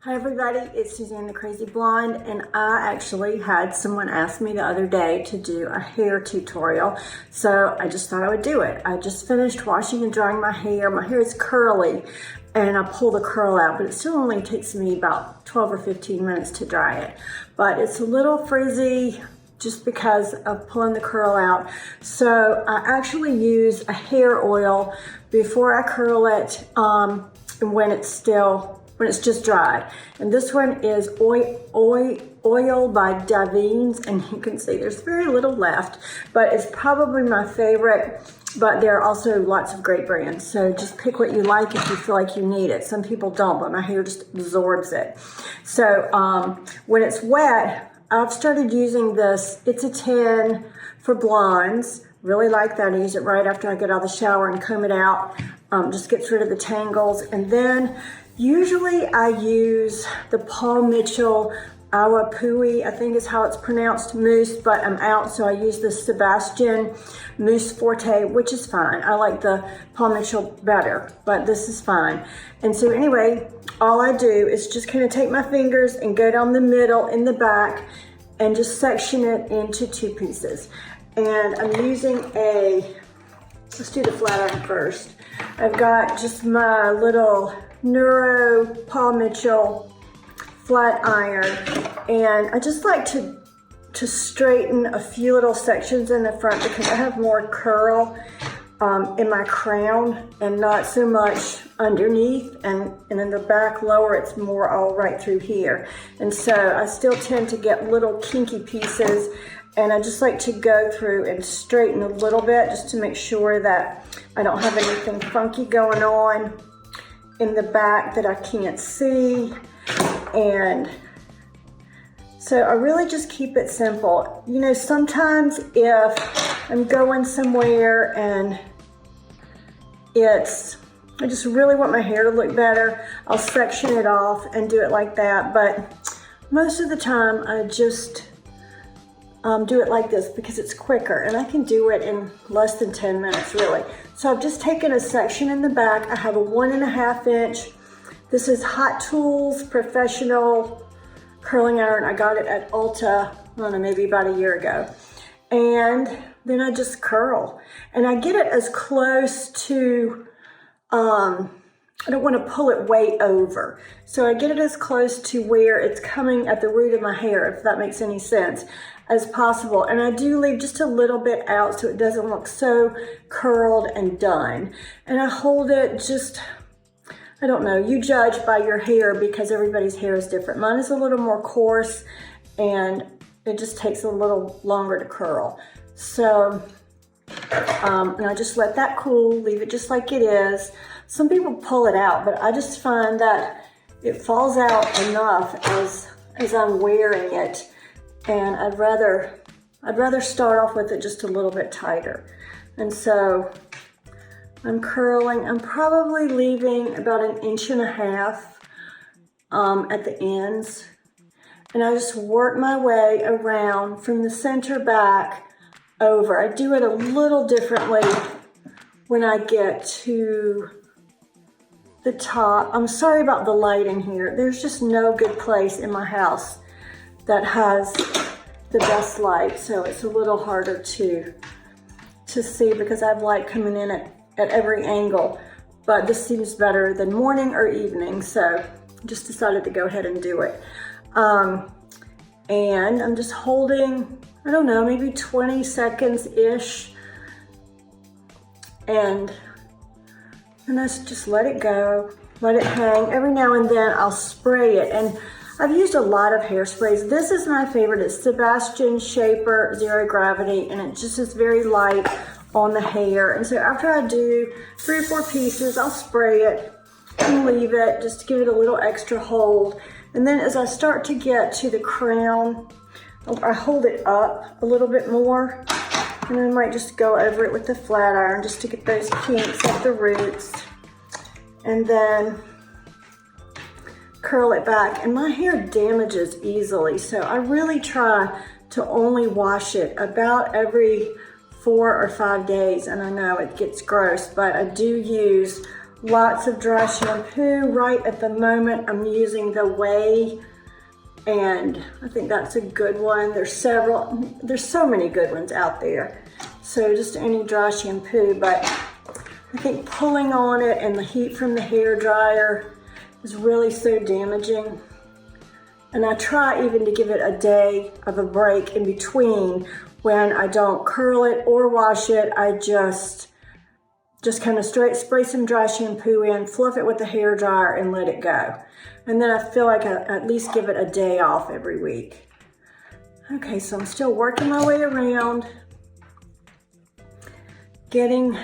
Hi everybody, it's Suzanne the Crazy Blonde, and I actually had someone ask me the other day to do a hair tutorial, so I just thought I would do it. I just finished washing and drying my hair. My hair is curly, and I pull the curl out, but it still only takes me about 12 or 15 minutes to dry it. But it's a little frizzy just because of pulling the curl out. So I actually use a hair oil before I curl it, when it's just dried. And this one is oil by Davines, and you can see there's very little left, but it's probably my favorite. But there are also lots of great brands, so just pick what you like if you feel like you need it. Some people don't, but my hair just absorbs it. So when it's wet, I've started using this. It's a 10 for blondes. Really like that. I use it right after I get out of the shower and comb it out. Just gets rid of the tangles. And then usually I use the Paul Mitchell Awapui, I think is how it's pronounced, mousse, but I'm out, so I use the Sebastian Mousse Forte, which is fine. I like the Paul Mitchell better, but this is fine. And so anyway, all I do is just kind of take my fingers and go down the middle in the back and just section it into two pieces. And I'm using let's do the flat iron first. I've got just my little Neuro Paul Mitchell flat iron, and I just like to straighten a few little sections in the front because I have more curl in my crown and not so much underneath, and in the back lower it's more all right through here. And so I still tend to get little kinky pieces, and I just like to go through and straighten a little bit just to make sure that I don't have anything funky going on in the back that I can't see. And so I really just keep it simple. You know, sometimes if I'm going somewhere and I just really want my hair to look better, I'll section it off and do it like that. But most of the time I just do it like this because it's quicker, and I can do it in less than 10 minutes really. So I've just taken a section in the back. I have a 1.5 inch. This is Hot Tools Professional Curling Iron. I got it at Ulta, I don't know, maybe about a year ago. And then I just curl. And I get it as close to, I don't want to pull it way over. So I get it as close to where it's coming at the root of my hair, if that makes any sense, as possible. And I do leave just a little bit out so it doesn't look so curled and done. And I hold it just, I don't know, you judge by your hair because everybody's hair is different. Mine is a little more coarse and it just takes a little longer to curl. So, and I just let that cool, leave it just like it is. Some people pull it out, but I just find that it falls out enough as I'm wearing it. And I'd rather start off with it just a little bit tighter. And so I'm curling. I'm probably leaving about 1.5 inches at the ends. And I just work my way around from the center back over. I do it a little differently when I get to the top. I'm sorry about the lighting here. There's just no good place in my house that has the best light, so it's a little harder to see because I have light coming in at every angle. But this seems better than morning or evening, so just decided to go ahead and do it. And I'm just holding, I don't know, maybe 20 seconds-ish, and I just let it go, let it hang. Every now and then I'll spray it, and I've used a lot of hairsprays. This is my favorite. It's Sebastian Shaper Zero Gravity, and it just is very light on the hair. And so after I do 3 or 4 pieces, I'll spray it and leave it just to give it a little extra hold. And then as I start to get to the crown, I hold it up a little bit more, and I might just go over it with the flat iron just to get those kinks at the roots. And then curl it back. And my hair damages easily, so I really try to only wash it about every 4 or 5 days. And I know it gets gross, but I do use lots of dry shampoo. Right at the moment, I'm using the Way, and I think that's a good one. There's so many good ones out there. So just any dry shampoo, but I think pulling on it and the heat from the hair dryer is really so damaging. And I try even to give it a day of a break in between when I don't curl it or wash it. I just kind of spray some dry shampoo in, fluff it with the hair dryer, and let it go. And then I feel like I at least give it a day off every week. Okay, so I'm still working my way around, getting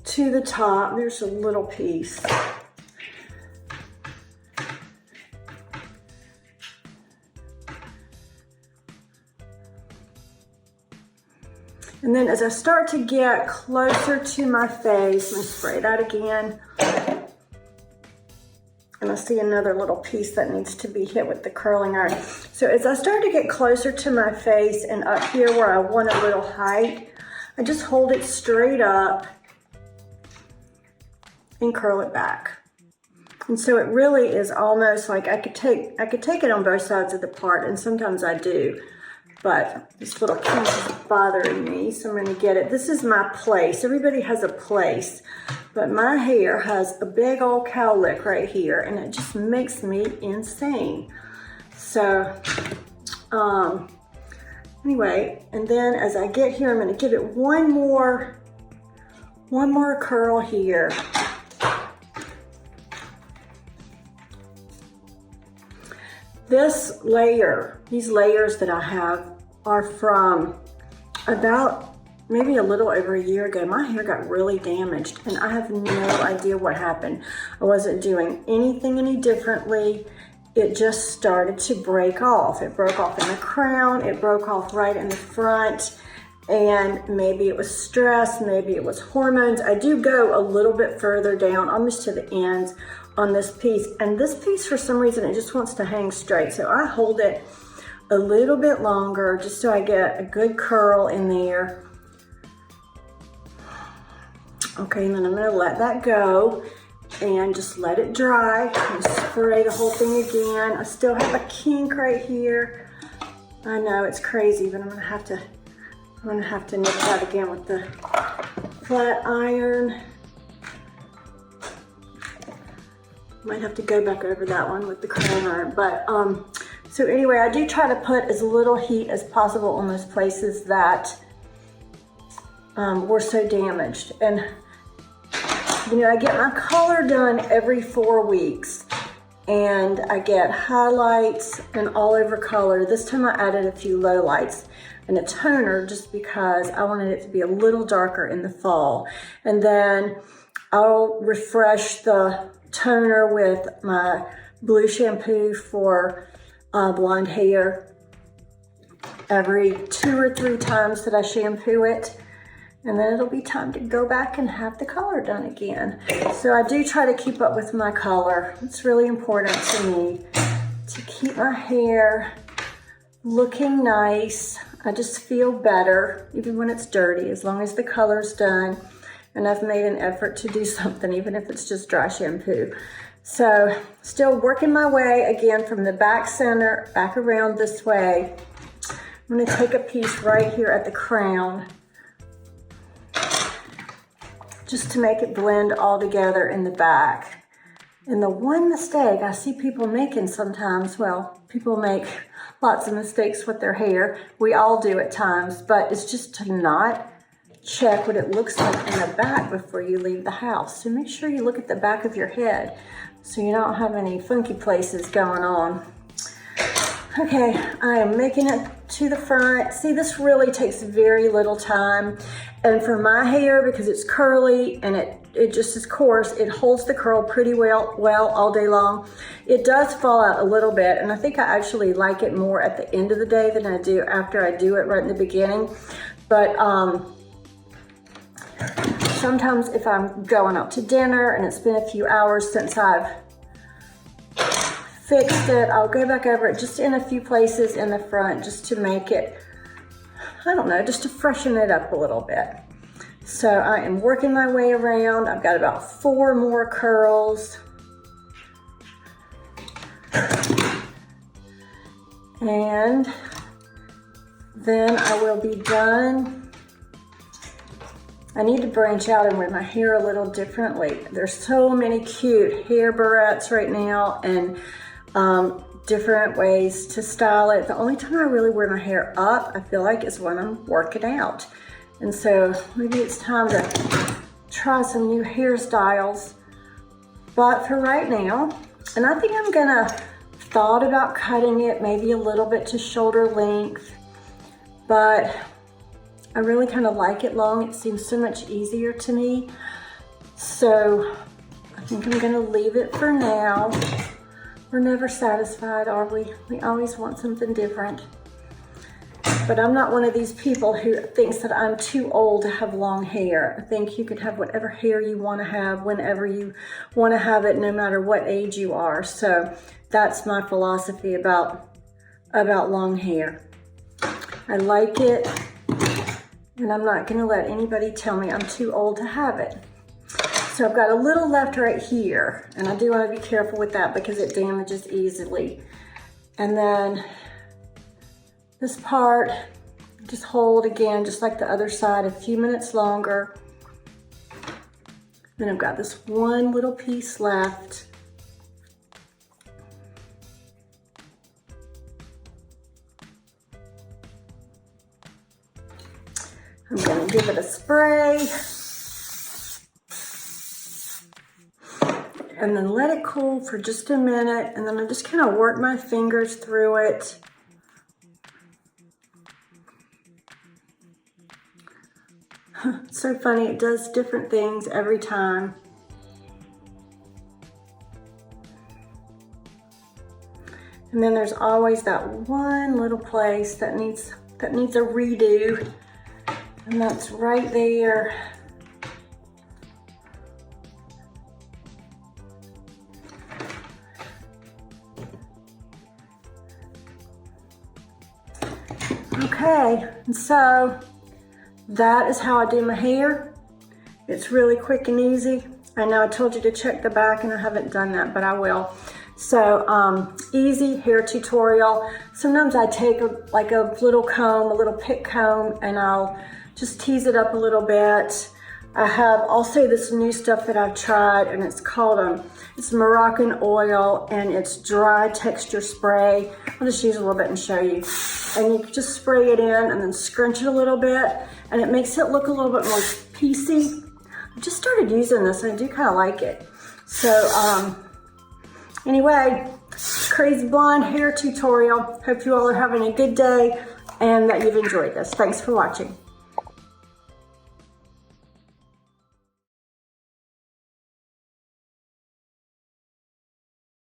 to the top. There's a little piece. And then as I start to get closer to my face, I'm gonna spray that again. And I see another little piece that needs to be hit with the curling iron. So as I start to get closer to my face and up here where I want a little height, I just hold it straight up and curl it back. And so it really is almost like I could take it on both sides of the part, and sometimes I do. But this little piece is bothering me, so I'm gonna get it. This is my place. Everybody has a place, but my hair has a big old cowlick right here, and it just makes me insane. So, anyway, and then as I get here, I'm gonna give it one more curl here. These layers that I have are from about maybe a little over a year ago. My hair got really damaged and I have no idea what happened. I wasn't doing anything any differently. It just started to break off. It broke off in the crown, it broke off right in the front, and maybe it was stress, maybe it was hormones. I do go a little bit further down, almost to the ends on this piece, and this piece for some reason it just wants to hang straight, so I hold it a little bit longer just so I get a good curl in there. Okay, and then I'm gonna let that go and just let it dry and spray the whole thing again. I still have a kink right here. I know it's crazy, but I'm gonna have to nip that again with the flat iron. Might have to go back over that one with the curling iron, but so anyway, I do try to put as little heat as possible on those places that were so damaged. And you know, I get my color done every 4 weeks, and I get highlights and all over color. This time I added a few lowlights and a toner just because I wanted it to be a little darker in the fall. And then I'll refresh the toner with my blue shampoo for blonde hair every 2 or 3 times that I shampoo it. And then it'll be time to go back and have the color done again. So I do try to keep up with my color. It's really important to me to keep my hair looking nice. I just feel better even when it's dirty, as long as the color's done and I've made an effort to do something, even if it's just dry shampoo. So still working my way again from the back center, back around this way. I'm gonna take a piece right here at the crown just to make it blend all together in the back. And the one mistake I see people making sometimes, well, people make lots of mistakes with their hair. We all do at times, but it's just to not check what it looks like in the back before you leave the house. So make sure you look at the back of your head so you don't have any funky places going on. Okay, I am making it to the front. See, this really takes very little time. And for my hair, because it's curly and it just is coarse, it holds the curl pretty well all day long. It does fall out a little bit, and I think I actually like it more at the end of the day than I do after I do it right in the beginning. But sometimes if I'm going out to dinner and it's been a few hours since I've fixed it, I'll go back over it just in a few places in the front just to make it, I don't know, just to freshen it up a little bit. So I am working my way around. I've got about 4 more curls. And then I will be done. I need to branch out and wear my hair a little differently. There's so many cute hair barrettes right now and different ways to style it. The only time I really wear my hair up, I feel like, is when I'm working out. And so maybe it's time to try some new hairstyles. But for right now, and I think I'm gonna thought about cutting it maybe a little bit to shoulder length, but I really kind of like it long. It seems so much easier to me. So I think I'm gonna leave it for now. We're never satisfied, are we? We always want something different. But I'm not one of these people who thinks that I'm too old to have long hair. I think you can have whatever hair you want to have whenever you want to have it, no matter what age you are. So that's my philosophy about long hair. I like it, and I'm not going to let anybody tell me I'm too old to have it. So I've got a little left right here, and I do want to be careful with that because it damages easily. And then this part, just hold again, just like the other side, a few minutes longer. Then I've got this one little piece left. I'm gonna give it a spray. And then let it cool for just a minute, and then I just kind of work my fingers through it. It's so funny, it does different things every time. And then there's always that one little place that needs a redo, and that's right there. Okay, and so that is how I do my hair. It's really quick and easy. I know I told you to check the back and I haven't done that, but I will. So easy hair tutorial. Sometimes I take a little comb, a little pick comb, and I'll just tease it up a little bit. I have also this new stuff that I've tried, and it's called it's Moroccan oil, and it's dry texture spray. I'll just use a little bit and show you. And you just spray it in and then scrunch it a little bit, and it makes it look a little bit more piecey. I just started using this and I do kind of like it. So anyway, crazy blonde hair tutorial. Hope you all are having a good day and that you've enjoyed this. Thanks for watching.